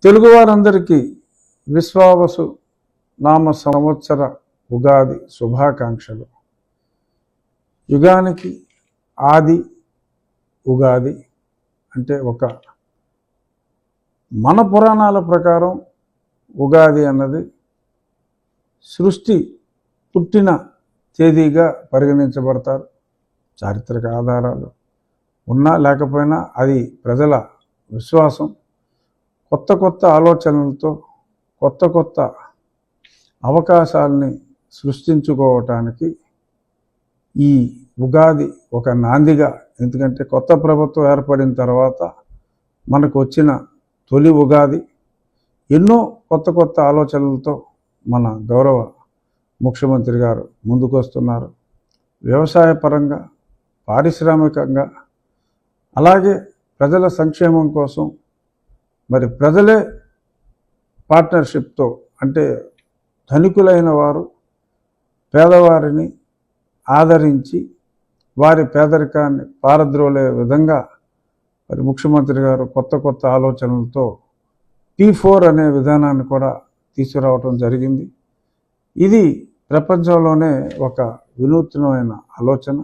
తెలుగువారందరికీ విశ్వావసు నామ సంవత్సర ఉగాది శుభాకాంక్షలు. యుగానికి ఆది ఉగాది అంటే మన పురాణాల ప్రకారం ఉగాది అన్నది సృష్టి పుట్టిన తేదీగా పరిగణించబడతారు. చారిత్రక ఆధారాలు ఉన్నా లేకపోయినా అది ప్రజల విశ్వాసం. కొత్త ఆలోచనలతో కొత్త అవకాశాలని సృష్టించుకోవటానికి ఈ ఉగాది ఒక నాందిగా, ఎందుకంటే కొత్త ప్రభుత్వం ఏర్పడిన తర్వాత మనకు వచ్చిన తొలి ఉగాది. ఎన్నో కొత్త ఆలోచనలతో మన గౌరవ ముఖ్యమంత్రి గారు ముందుకు వస్తున్నారు. వ్యవసాయ పరంగా, పారిశ్రామికంగా, అలాగే ప్రజల సంక్షేమం కోసం మరి ప్రజలే పార్ట్నర్షిప్తో, అంటే ధనికులైన వారు పేదవారిని ఆదరించి వారి పేదరికాన్ని పారద్రోలే విధంగా మరి ముఖ్యమంత్రి గారు కొత్త ఆలోచనలతో P4 అనే విధానాన్ని కూడా తీసుకురావటం జరిగింది. ఇది ప్రపంచంలోనే ఒక వినూత్నమైన ఆలోచన.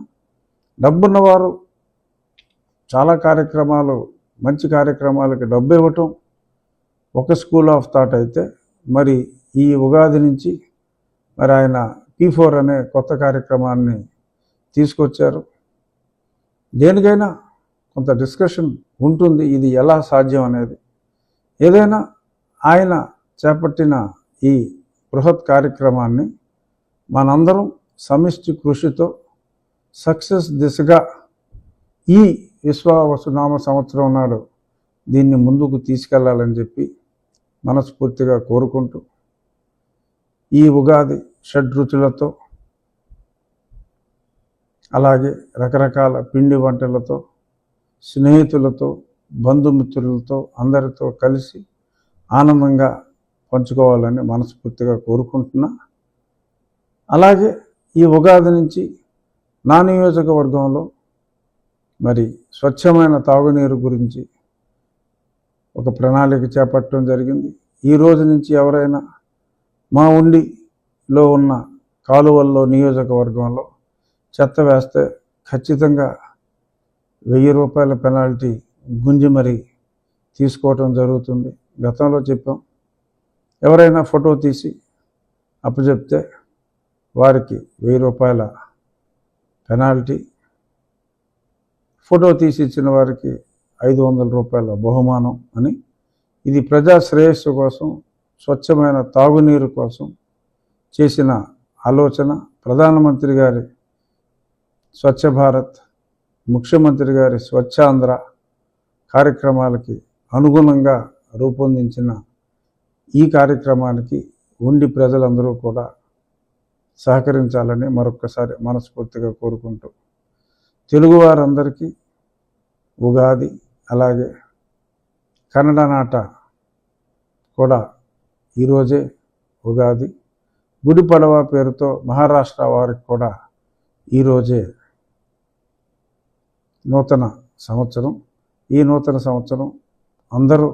డబ్బున్నవారు చాలా కార్యక్రమాలు, మంచి కార్యక్రమాలకి డబ్బు ఇవ్వటం ఒక స్కూల్ ఆఫ్ థాట్ అయితే, మరి ఈ ఉగాది నుంచి మరి ఆయన P4 అనే కొత్త కార్యక్రమాన్ని తీసుకొచ్చారు. దేనికైనా కొంత డిస్కషన్ ఉంటుంది, ఇది ఎలా సాధ్యం అనేది. ఏదైనా ఆయన చేపట్టిన ఈ బృహత్ కార్యక్రమాన్ని మనందరం సమిష్టి కృషితో సక్సెస్ దిశగా ఈ విశ్వావసునామ సంవత్సరం నాడు దీన్ని ముందుకు తీసుకెళ్లాలని చెప్పి మనస్ఫూర్తిగా కోరుకుంటూ, ఈ ఉగాది షడ్రుచులతో, అలాగే రకరకాల పిండి వంటలతో, స్నేహితులతో, బంధుమిత్రులతో అందరితో కలిసి ఆనందంగా పంచుకోవాలని మనస్ఫూర్తిగా కోరుకుంటున్నా. అలాగే ఈ ఉగాది నుంచి నా నియోజకవర్గంలో మరి స్వచ్ఛమైన తాగునీరు గురించి ఒక ప్రణాళిక చేపట్టడం జరిగింది. ఈ రోజు నుంచి ఎవరైనా మా ఉండిలో ఉన్న కాలువల్లో నియోజకవర్గంలో చెత్త వేస్తే ఖచ్చితంగా 1000 రూపాయల పెనాల్టీ గుంజి మరి తీసుకోవటం జరుగుతుంది. గతంలో చెప్పాం, ఎవరైనా ఫోటో తీసి అప్పచెప్తే వారికి 1000 రూపాయల పెనాల్టీ, ఫోటో తీసి ఇచ్చిన వారికి 500 రూపాయల బహుమానం అని. ఇది ప్రజా శ్రేయస్సు కోసం, స్వచ్ఛమైన తాగునీరు కోసం చేసిన ఆలోచన. ప్రధానమంత్రి గారి స్వచ్ఛ భారత్, ముఖ్యమంత్రి గారి స్వచ్ఛాంధ్ర కార్యక్రమాలకి అనుగుణంగా రూపొందించిన ఈ కార్యక్రమానికి ఉండి ప్రజలందరూ కూడా సహకరించాలని మరొక్కసారి మనస్ఫూర్తిగా కోరుకుంటూ, తెలుగువారందరికీ ఉగాది, అలాగే కన్నడ నాట కూడా ఈరోజే ఉగాది, గుడి పడవ పేరుతో మహారాష్ట్ర వారికి కూడా ఈరోజే నూతన సంవత్సరం. ఈ నూతన సంవత్సరం అందరూ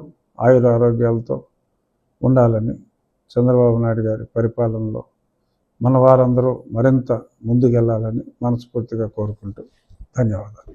ఆయురారోగ్యాలతో ఉండాలని, చంద్రబాబు నాయుడు గారి పరిపాలనలో మన వారందరూ మరింత ముందుకెళ్లాలని మనస్ఫూర్తిగా కోరుకుంటూ ధన్యవాదాలు.